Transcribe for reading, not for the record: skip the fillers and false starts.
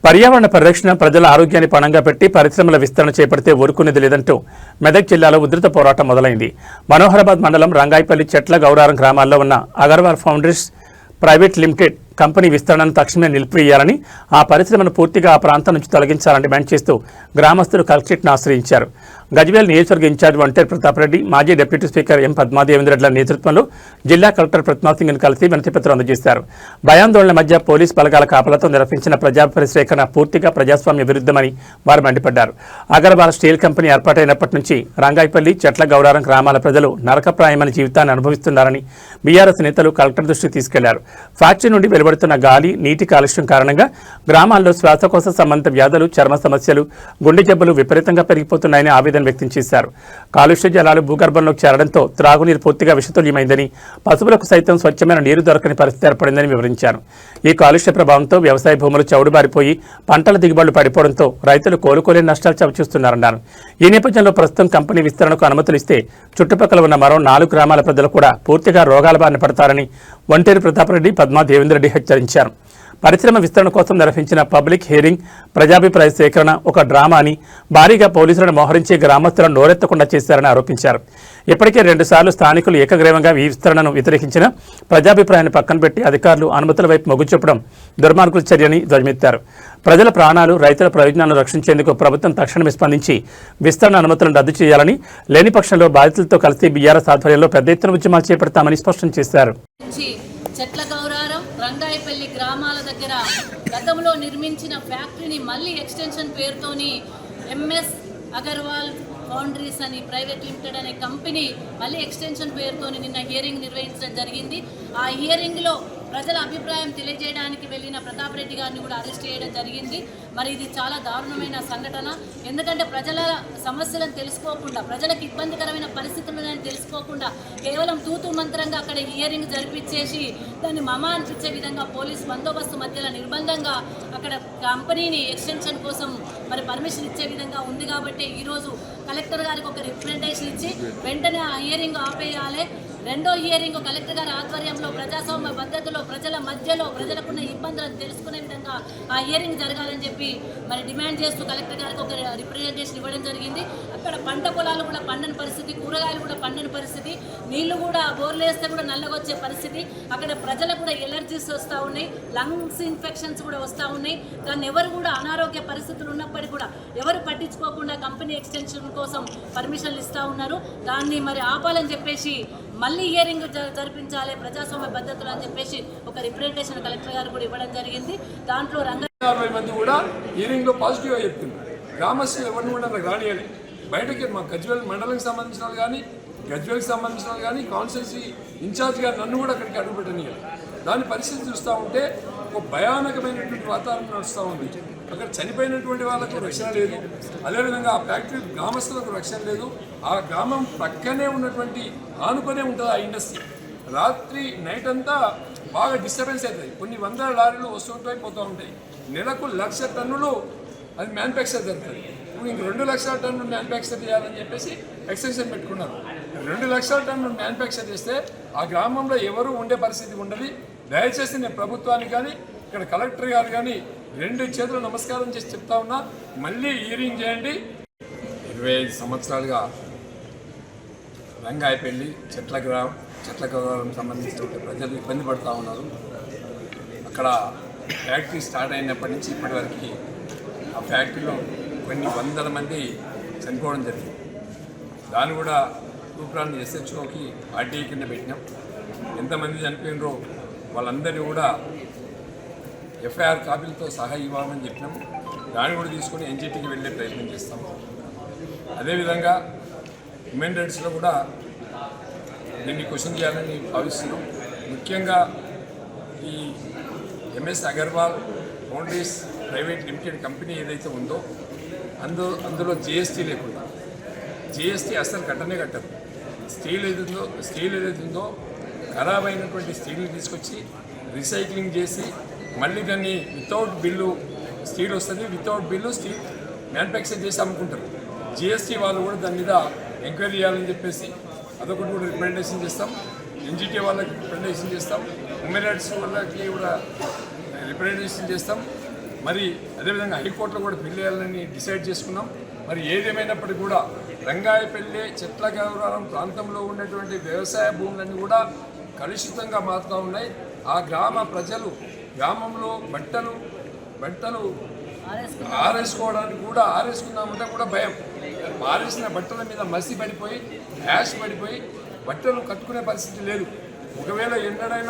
పర్యావరణ పరిరక్షణ ప్రజల ఆరోగ్యాన్ని పణంగా పెట్టి పరిశ్రమల విస్తరణ చేపడితే ఊరుకునేది లేదంటూ మెదక్ జిల్లాలో ఉధృత పోరాటం మొదలైంది. మనోహరాబాద్ మండలం రంగాయపల్లి చెట్ల గౌరారం గ్రామాల్లో ఉన్న Agarwal foundries private limited company విస్తరణను తక్షణమే నిలిపివేయాలని, ఆ పరిశ్రమను పూర్తిగా ఆ ప్రాంతం నుంచి తొలగించాలని డిమాండ్ చేస్తూ గ్రామస్తులు కలెక్టరేట్ను ఆశ్రయించారు. గజ్వేల్ నియోజకవర్గ ఇన్ఛార్జ్ వంటేరు ప్రతాప్ రెడ్డి, మాజీ డిప్యూటీ స్పీకర్ ఎం పద్మాదేవేంద్రల నేతృత్వంలో జిల్లా కలెక్టర్ ప్రతాప్ సింగ్ను కలిసి వినతిపత్రం అందజేశారు. భయాందోళనల మధ్య పోలీసు బలగాల కాపలతో నిర్వహించిన ప్రజాపరిశ్రేకరణ పూర్తిగా ప్రజాస్వామ్య విరుద్ధమని వారు మండిపడ్డారు. అగర్వాల్ స్టీల్ కంపెనీ ఏర్పాటైనప్పటి నుంచి రంగాయపల్లి చెట్ల గౌరారం గ్రామాల ప్రజలు నరకప్రాయమైన జీవితాన్ని అనుభవిస్తున్నారని బీఆర్ఎస్ నేతలు కలెక్టర్ దృష్టికి తీసుకెళ్లారు. ఫ్యాక్టరీ నుండి వెలువడుతున్న గాలి, నీటి కాలుష్యం కారణంగా గ్రామాల్లో శ్వాసకోశ సంబంధిత వ్యాధులు, చర్మ సమస్యలు, గుండె జబ్బులు విపరీతంగా పెరిగిపోతున్నాయని ఆవేదన వ్యక్తం చేశారు. కాలుష్య జలాలు భూగర్భంలోకి చేరడంతో త్రాగునీరు పూర్తిగా విషతుల్యమైందని, పశువులకు సైతం స్వచ్ఛమైన నీరు దొరకని పరిస్థితి ఏర్పడిందని వివరించారు. ఈ కాలుష్య ప్రభావంతో వ్యవసాయ భూములు చౌడుబారిపోయి పంటల దిగుబడులు పడిపోవడంతో రైతులు కోలుకోలేని నష్టాలు చవిచూస్తున్నారన్నారు. ఈ నేపథ్యంలో ప్రస్తుతం కంపెనీ విస్తరణకు అనుమతులు ఇస్తే చుట్టుపక్కల ఉన్న మరో 4 గ్రామాల ప్రజలు కూడా పూర్తిగా రోగాల బారిన పడతారని వంటేరు ప్రతాప్ రెడ్డి, పద్మా దేవేంద్రెడ్డి హెచ్చరించారు. పరిశ్రమ విస్తరణ కోసం నిర్వహించిన పబ్లిక్ హియరింగ్, ప్రజాభిప్రాయ సేకరణ ఒక డ్రామా అని, భారీగా పోలీసులను మోహరించి గ్రామస్తులను నోరెత్తకుండా చేశారని ఆరోపించారు. ఇప్పటికే 2 సార్లు స్థానికులు ఏకగ్రీవంగా ఈ విస్తరణను వ్యతిరేకించిన ప్రజాభిప్రాయాన్ని పక్కన పెట్టి అధికారులు అనుమతుల వైపు మొగ్గు చూపడం దుర్మార్గుల చర్యని ధ్వజమెత్తారు. ప్రజల ప్రాణాలు, రైతుల ప్రయోజనాలను రక్షించేందుకు ప్రభుత్వం తక్షణమే స్పందించి విస్తరణ అనుమతులను రద్దు చేయాలని, లేని పక్షంలో బాధితులతో కలిసి బీఆర్ఎస్ ఆధ్వర్యంలో పెద్ద ఎత్తున ఉద్యమాలు చేపడతామని స్పష్టం చేశారు. చెట్ల గౌరారం, రంగాయపల్లి గ్రామాల దగ్గర గతంలో నిర్మించిన ఫ్యాక్టరీని మళ్ళీ ఎక్స్టెన్షన్ పేరుతోని ఎంఎస్ అగర్వాల్ ఫౌండరీస్ అని ప్రైవేట్ లిమిటెడ్ అనే కంపెనీ మళ్ళీ ఎక్స్టెన్షన్ పేరుతోని నిన్న హియరింగ్ నిర్వహించడం జరిగింది. ఆ హియరింగ్లో ప్రజల అభిప్రాయం తెలియజేయడానికి వెళ్ళిన ప్రతాప్ రెడ్డి గారిని కూడా అరెస్ట్ చేయడం జరిగింది. మరి ఇది చాలా దారుణమైన సంఘటన. ఎందుకంటే ప్రజల సమస్యలను తెలుసుకోకుండా, ప్రజలకు ఇబ్బందికరమైన పరిస్థితులను తెలుసుకోకుండా కేవలం తూతు మంత్రంగా అక్కడ హియరింగ్ జరిపించేసి దాన్ని మమ అనిపించే విధంగా పోలీస్ బందోబస్తు మధ్యలో నిర్బంధంగా అక్కడ కంపెనీని ఎక్స్టెన్షన్ కోసం మరి పర్మిషన్ ఇచ్చే విధంగా ఉంది. కాబట్టి ఈరోజు కలెక్టర్ గారికి ఒక రిప్రజెంటేషన్ ఇచ్చి వెంటనే ఆ హియరింగ్ ఆపేయాలి. రెండో హియరింగ్ కలెక్టర్ గారి ఆధ్వర్యంలో ప్రజాస్వామ్య పద్ధతిలో ప్రజల మధ్యలో ప్రజలకున్న ఇబ్బందులను తెలుసుకునే విధంగా ఆ హియరింగ్ జరగాలని చెప్పి మరి డిమాండ్ చేస్తూ కలెక్టర్ గారికి ఒక రిప్రజెంటేషన్ ఇవ్వడం జరిగింది. అక్కడ పంట పొలాలు కూడా పండని పరిస్థితి, కూరగాయలు కూడా పండని పరిస్థితి, నీళ్లు కూడా బోర్లు వేస్తే కూడా నల్లగొచ్చే పరిస్థితి, అక్కడ ప్రజలకు కూడా ఎలర్జీస్ వస్తూ ఉన్నాయి, లంగ్స్ ఇన్ఫెక్షన్స్ కూడా వస్తూ ఉన్నాయి. దాన్ని ఎవరు కూడా అనారోగ్య పరిస్థితులు ఉన్నప్పటికీ కూడా ఎవరు పట్టించుకోకుండా కంపెనీ ఎక్స్టెన్షన్ కోసం పర్మిషన్లు ఇస్తూ ఉన్నారు. దాన్ని మరి ఆపాలని చెప్పేసి మళ్ళీ హియరింగ్ జరిపించాలి ప్రజాస్వామ్య పద్ధతులు అని చెప్పేసి ఒక రిప్రజెంటేషన్ కలెక్టర్ గారు కూడా ఇవ్వడం జరిగింది. దాంట్లో 40 మంది కూడా హియరింగ్లో పాజిటివ్గా చెప్తున్నారు. గ్రామస్తులు ఎవరిని కూడా నాకు రానియాలి. బయటకి మా గజ్వేల్ మండలంకి సంబంధించిన వాళ్ళు కానీ, గజ్వేల్కి సంబంధించిన వాళ్ళు కానీ, కాన్స్టిట్యున్సీ ఇన్ఛార్జ్ గారు నన్ను కూడా అక్కడికి అడుగుపెట్టనియాలి. దాని పరిస్థితి చూస్తూ ఉంటే ఒక భయానకమైనటువంటి వాతావరణం నడుస్తూ ఉంది. అక్కడ చనిపోయినటువంటి వాళ్ళకు రక్షణ లేదు, అదేవిధంగా ఆ ఫ్యాక్టరీ గ్రామస్తులకు రక్షణ లేదు. ఆ గ్రామం పక్కనే ఉన్నటువంటి ఆనుకొనే ఉంటుంది ఆ ఇండస్ట్రీ. రాత్రి నైట్ అంతా బాగా డిస్టర్బెన్స్ అవుతుంది. కొన్ని 100 లారీలు వస్తుంటాయి, పోతూ ఉంటాయి. నెలకు 1,00,000 టన్నులు అది మ్యానుఫ్యాక్చర్ జరుగుతుంది. ఇప్పుడు ఇంక 2,00,000 టన్నులు మ్యానుఫ్యాక్చర్ చేయాలని చెప్పేసి ఎక్స్టెన్షన్ పెట్టుకున్నారు. 2,00,000 టన్నులు మ్యానుఫ్యాక్చర్ చేస్తే ఆ గ్రామంలో ఎవరు ఉండే పరిస్థితి ఉండదు. దయచేసి నేను ప్రభుత్వానికి కానీ, ఇక్కడ కలెక్టర్ గారు కానీ 2 చేతులు నమస్కారం చేసి చెప్తా ఉన్నా, మళ్ళీ హియరింగ్ చేయండి. 25 సంవత్సరాలుగా రంగాయపల్లి చెట్ల గౌరవం సంబంధించిన ప్రజలు ఇబ్బంది పడుతూ ఉన్నారు. అక్కడ ఫ్యాక్టరీ స్టార్ట్ అయినప్పటి నుంచి ఇప్పటివరకు ఆ ఫ్యాక్టరీలో కొన్ని 100 మంది చనిపోవడం జరిగింది. దాన్ని కూడా రూపురాన్ని ఎస్హెచ్ఓకి ఆర్టీఐ కింద పెట్టినాం. ఎంతమంది చనిపోయినరో వాళ్ళందరినీ కూడా ఎఫ్ఐఆర్ కాపీలతో సహా ఇవ్వాలని చెప్పినాం. దాన్ని కూడా తీసుకొని ఎన్జిటికి వెళ్ళే ప్రయత్నం చేస్తాం. అదేవిధంగా హ్యూమన్ రైట్స్లో కూడా దీన్ని క్వశ్చన్ చేయాలని భావిస్తున్నాం. ముఖ్యంగా ఈ MS Agarwal foundries private limited company ఏదైతే ఉందో అందులో జిఎస్టీ లేకుండా, జిఎస్టీ అసలు కట్టరు. స్టీల్ ఏదైతే ఉందో ఖరాబ్ అయినటువంటి స్టీల్ని తీసుకొచ్చి రీసైక్లింగ్ చేసి మళ్ళీ దాన్ని వితౌట్ బిల్లు స్టీల్ వస్తుంది, వితౌట్ బిల్లు స్టీల్ మ్యానుఫ్యాక్చర్ చేసి అమ్ముకుంటారు. జిఎస్టీ వాళ్ళు కూడా దాని మీద ఎంక్వైరీ చేయాలని చెప్పేసి అదొకటి కూడా రికమెండేషన్ చేస్తాం. ఎన్జిటి వాళ్ళకి రికమెండేషన్ చేస్తాం. హ్యూమన్ రైట్స్ వాళ్ళకి కూడా రిప్రజెంటేషన్ చేస్తాం. మరి అదేవిధంగా హైకోర్టులో కూడా పిల్లేయాలని డిసైడ్ చేసుకున్నాం. మరి ఏదేమైనప్పటికీ కూడా రంగాయపల్లి చెట్ల గౌరవరం ప్రాంతంలో ఉన్నటువంటి వ్యవసాయ భూములన్నీ కూడా కలుషితంగా మారుతూ ఉన్నాయి. ఆ గ్రామ ప్రజలు గ్రామంలో బట్టలు ఆరేసుకోవడానికి కూడా ఆరేసుకుందామంటే కూడా భయం. ఆరేసిన బట్టల మీద మసి పడిపోయి యాష్ పడిపోయి బట్టలు కట్టుకునే పరిస్థితి లేదు. ఒకవేళ ఎన్నడైనా